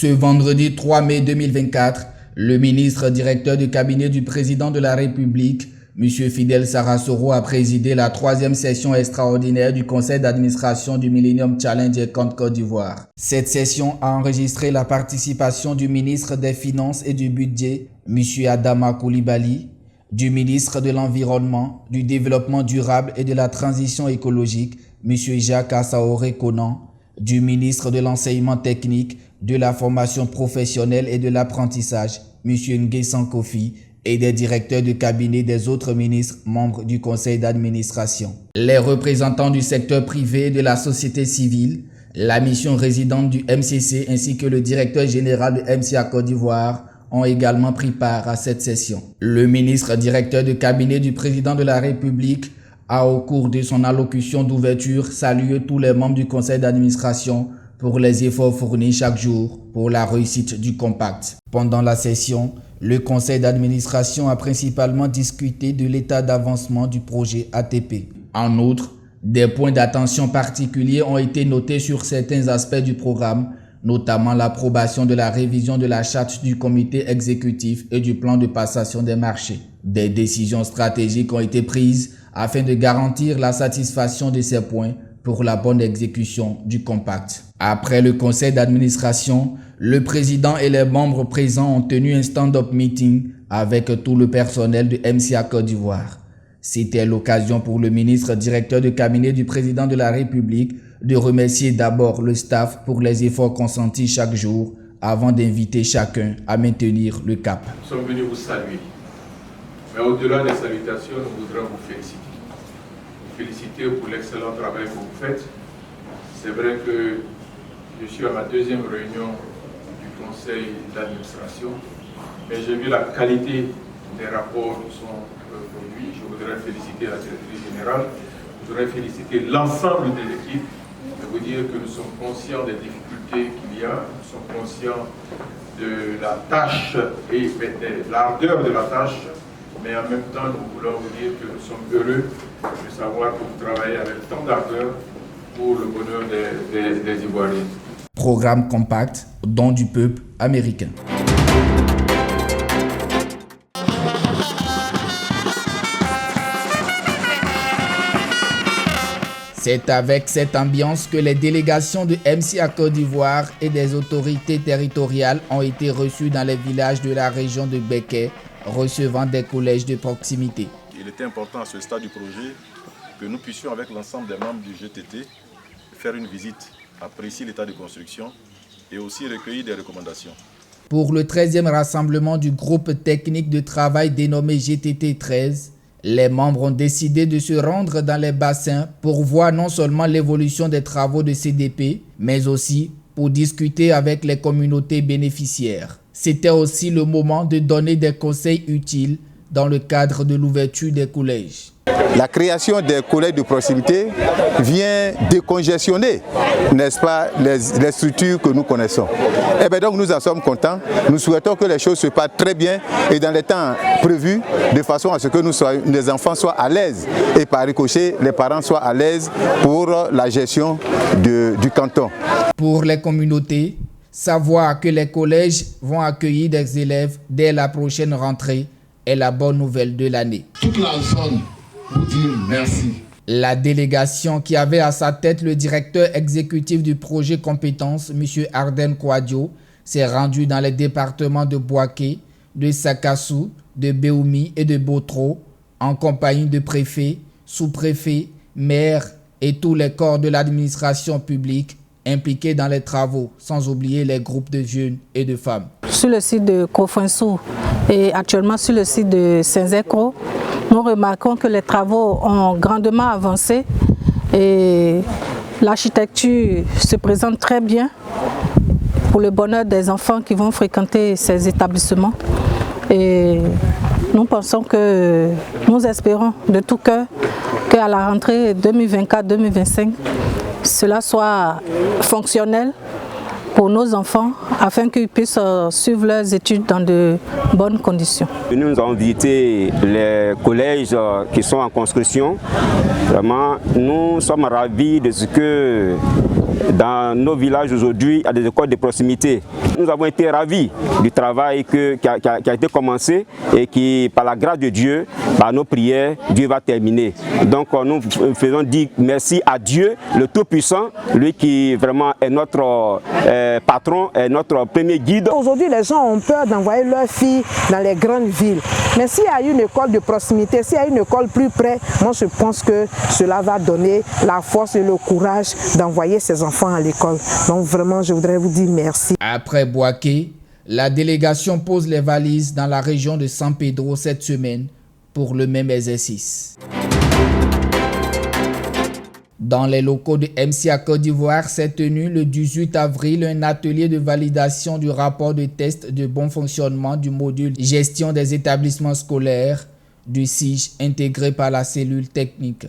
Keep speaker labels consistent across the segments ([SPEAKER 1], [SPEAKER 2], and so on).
[SPEAKER 1] Ce vendredi 3 mai 2024, le ministre directeur du cabinet du président de la République, M. Fidel Sarasoro, a présidé la 3e session extraordinaire du conseil d'administration du Millennium Challenge et Côte d'Ivoire. Cette session a enregistré la participation du ministre des Finances et du Budget, M. Adama Coulibaly, du ministre de l'Environnement, du Développement durable et de la Transition écologique, M. Jacques Assaoré Conan, du ministre de l'Enseignement technique, de la formation professionnelle et de l'apprentissage, M. Nguessan Kofi, et des directeurs de cabinet des autres ministres membres du conseil d'administration. Les représentants du secteur privé et de la société civile, la mission résidente du MCC ainsi que le directeur général de MCA Côte d'Ivoire ont également pris part à cette session. Le ministre directeur de cabinet du président de la République a, au cours de son allocution d'ouverture, salué tous les membres du conseil d'administration pour les efforts fournis chaque jour pour la réussite du compact. Pendant la session, le conseil d'administration a principalement discuté de l'état d'avancement du projet ATP. En outre, des points d'attention particuliers ont été notés sur certains aspects du programme, notamment l'approbation de la révision de la charte du comité exécutif et du plan de passation des marchés. Des décisions stratégiques ont été prises afin de garantir la satisfaction de ces points pour la bonne exécution du compact. Après le conseil d'administration, le président et les membres présents ont tenu un stand-up meeting avec tout le personnel de MCA Côte d'Ivoire. C'était l'occasion pour le ministre directeur de cabinet du président de la République de remercier d'abord le staff pour les efforts consentis chaque jour avant d'inviter chacun à maintenir le cap.
[SPEAKER 2] Nous sommes venus vous saluer. Mais au-delà des salutations, nous voudrions vous féliciter. Vous féliciter pour l'excellent travail que vous faites. C'est vrai que je suis à ma 2e réunion du conseil d'administration, mais j'ai vu la qualité des rapports qui sont produits. Je voudrais féliciter la directrice générale, je voudrais féliciter l'ensemble de l'équipe et vous dire que nous sommes conscients des difficultés qu'il y a, nous sommes conscients de la tâche et de l'ardeur de la tâche, mais en même temps nous voulons vous dire que nous sommes heureux de savoir que vous travaillez avec tant d'ardeur pour le bonheur des Ivoiriens.
[SPEAKER 1] Programme compact, don du peuple américain. C'est avec cette ambiance que les délégations de MCA Côte d'Ivoire et des autorités territoriales ont été reçues dans les villages de la région de Békay, recevant des collèges de proximité.
[SPEAKER 3] Il était important à ce stade du projet que nous puissions, avec l'ensemble des membres du GTT, faire une visite, apprécier l'état de construction et aussi recueillir des recommandations.
[SPEAKER 1] Pour le 13e rassemblement du groupe technique de travail dénommé GTT 13, les membres ont décidé de se rendre dans les bassins pour voir non seulement l'évolution des travaux de CDP, mais aussi pour discuter avec les communautés bénéficiaires. C'était aussi le moment de donner des conseils utiles dans le cadre de l'ouverture des collèges.
[SPEAKER 4] La création des collèges de proximité vient décongestionner, n'est-ce pas, les structures que nous connaissons. Et bien donc nous en sommes contents. Nous souhaitons que les choses se passent très bien et dans les temps prévus, de façon à ce que les enfants soient à l'aise et par ricochet, les parents soient à l'aise pour la gestion du canton.
[SPEAKER 1] Pour les communautés, savoir que les collèges vont accueillir des élèves dès la prochaine rentrée est la bonne nouvelle de l'année.
[SPEAKER 5] Toute la zone vous dire merci.
[SPEAKER 1] La délégation qui avait à sa tête le directeur exécutif du projet Compétences, M. Arden Kouadio, s'est rendu dans les départements de Bouaké, de Sakassou, de Béoumi et de Botro, en compagnie de préfets, sous-préfets, maires et tous les corps de l'administration publique impliqués dans les travaux, sans oublier les groupes de jeunes et de femmes.
[SPEAKER 6] Sur le site de Kofinsou et actuellement sur le site de Saint-Zécro, nous remarquons que les travaux ont grandement avancé et l'architecture se présente très bien pour le bonheur des enfants qui vont fréquenter ces établissements. Et nous pensons que nous espérons de tout cœur qu'à la rentrée 2024-2025, cela soit fonctionnel pour nos enfants afin qu'ils puissent suivre leurs études dans de bonnes conditions.
[SPEAKER 7] Nous avons visité les collèges qui sont en construction. Vraiment, nous sommes ravis de ce que dans nos villages aujourd'hui, il y a des écoles de proximité. Nous avons été ravis du travail qui a été commencé et qui, par la grâce de Dieu, par nos prières, Dieu va terminer. Donc nous faisons dire merci à Dieu, le Tout-Puissant, lui qui vraiment est notre patron, est notre premier guide.
[SPEAKER 8] Aujourd'hui, les gens ont peur d'envoyer leurs filles dans les grandes villes. Mais s'il y a une école de proximité, s'il y a une école plus près, moi je pense que cela va donner la force et le courage d'envoyer ses enfants à l'école. Donc vraiment, je voudrais vous dire merci.
[SPEAKER 1] Après Bouaké, la délégation pose les valises dans la région de San Pedro cette semaine pour le même exercice. Dans les locaux de MCA Côte d'Ivoire s'est tenu le 18 avril un atelier de validation du rapport de test de bon fonctionnement du module gestion des établissements scolaires du SIGE intégré par la cellule technique.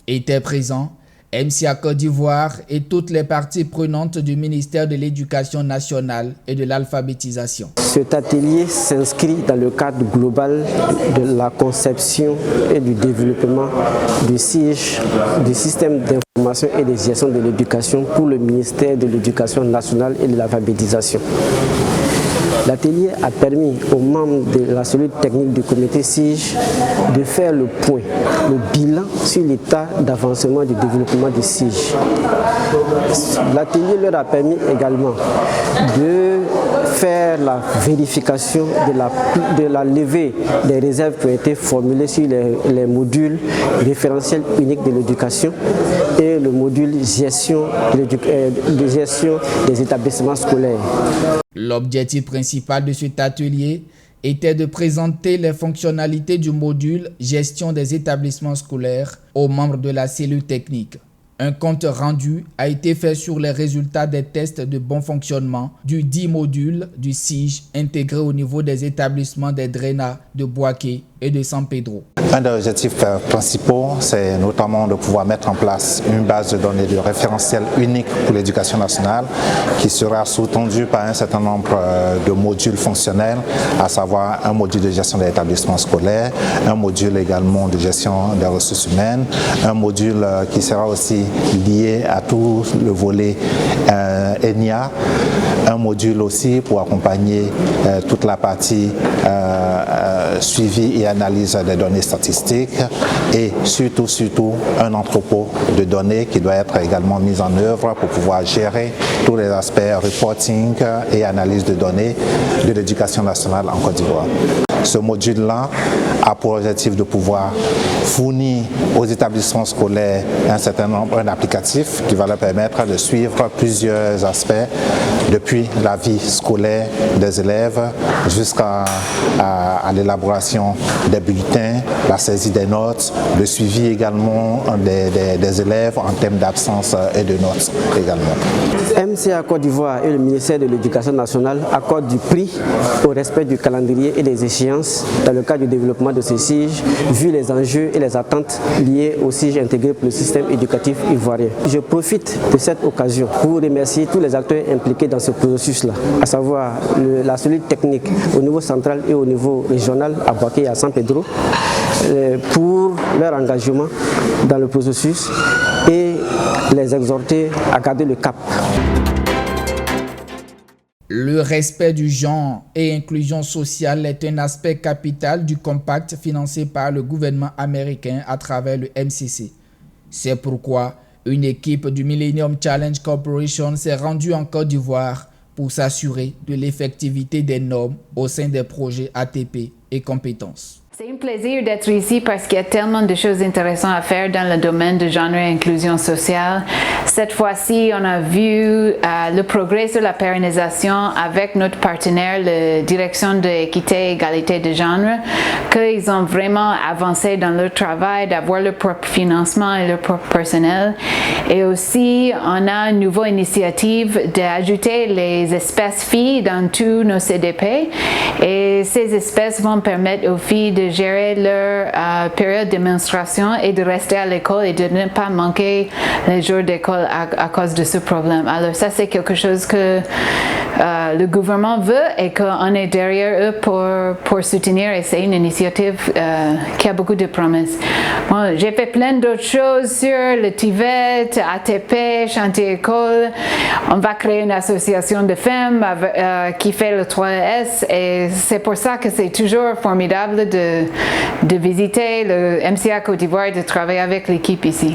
[SPEAKER 1] Étaient présents MCA Côte d'Ivoire et toutes les parties prenantes du ministère de l'Éducation nationale et de l'alphabétisation.
[SPEAKER 9] Cet atelier s'inscrit dans le cadre global de la conception et du développement du SIGE, du système d'information et de gestion de l'éducation pour le ministère de l'Éducation nationale et de l'alphabétisation. L'atelier a permis aux membres de la cellule technique du comité SIGE de faire le point, le bilan sur l'état d'avancement du développement du SIGE. L'atelier leur a permis également de faire la vérification de la levée des réserves qui ont été formulées sur les modules référentiels uniques de l'éducation et le module gestion des établissements scolaires.
[SPEAKER 1] L'objectif principal de cet atelier était de présenter les fonctionnalités du module gestion des établissements scolaires aux membres de la cellule technique. Un compte rendu a été fait sur les résultats des tests de bon fonctionnement du 10 modules du SIGE intégrés au niveau des établissements des DRENA de Bouaké et de San Pedro.
[SPEAKER 10] Un des objectifs principaux, c'est notamment de pouvoir mettre en place une base de données de référentiel unique pour l'éducation nationale qui sera sous-tendue par un certain nombre de modules fonctionnels, à savoir un module de gestion des établissements scolaires, un module également de gestion des ressources humaines, un module qui sera aussi lié à tout le volet ENIA, un module aussi pour accompagner toute la partie suivi et analyse des données statistiques et surtout un entrepôt de données qui doit être également mis en œuvre pour pouvoir gérer tous les aspects reporting et analyse de données de l'éducation nationale en Côte d'Ivoire. Ce module-là a pour objectif de pouvoir fournir aux établissements scolaires un certain nombre d'applicatifs qui va leur permettre de suivre plusieurs aspects depuis la vie scolaire des élèves jusqu'à l'élaboration des bulletins, la saisie des notes, le suivi également des élèves en termes d'absence et de notes également.
[SPEAKER 9] MCA Côte d'Ivoire et le ministère de l'Éducation nationale accordent du prix au respect du calendrier et des échéances dans le cadre du développement de ces SIGE, vu les enjeux et les attentes liées au SIGE intégré pour le système éducatif ivoirien. Je profite de cette occasion pour remercier tous les acteurs impliqués dans ce processus-là, à savoir la cellule technique au niveau central et au niveau régional à Bouaké et à San Pedro, pour leur engagement dans le processus et les exhorter à garder le cap.
[SPEAKER 1] Le respect du genre et inclusion sociale est un aspect capital du compact financé par le gouvernement américain à travers le MCC. C'est pourquoi une équipe du Millennium Challenge Corporation s'est rendue en Côte d'Ivoire pour s'assurer de l'effectivité des normes au sein des projets ATP et compétences.
[SPEAKER 11] C'est un plaisir d'être ici parce qu'il y a tellement de choses intéressantes à faire dans le domaine de genre et inclusion sociale. Cette fois-ci, on a vu le progrès sur la pérennisation avec notre partenaire, la Direction de l'équité et égalité de genre, qu'ils ont vraiment avancé dans leur travail, d'avoir leur propre financement et leur propre personnel. Et aussi, on a une nouvelle initiative d'ajouter les espèces filles dans tous nos CDP. Et ces espèces vont permettre aux filles de gérer gérer leur période de menstruation et de rester à l'école et de ne pas manquer les jours d'école à cause de ce problème. Alors ça, c'est quelque chose que le gouvernement veut et qu'on est derrière eux pour soutenir, et c'est une initiative qui a beaucoup de promesses. Bon, j'ai fait plein d'autres choses sur le TVET, ATP, chantier école. On va créer une association de femmes qui fait le 3S, et c'est pour ça que c'est toujours formidable de visiter le MCA Côte d'Ivoire et de travailler avec l'équipe ici.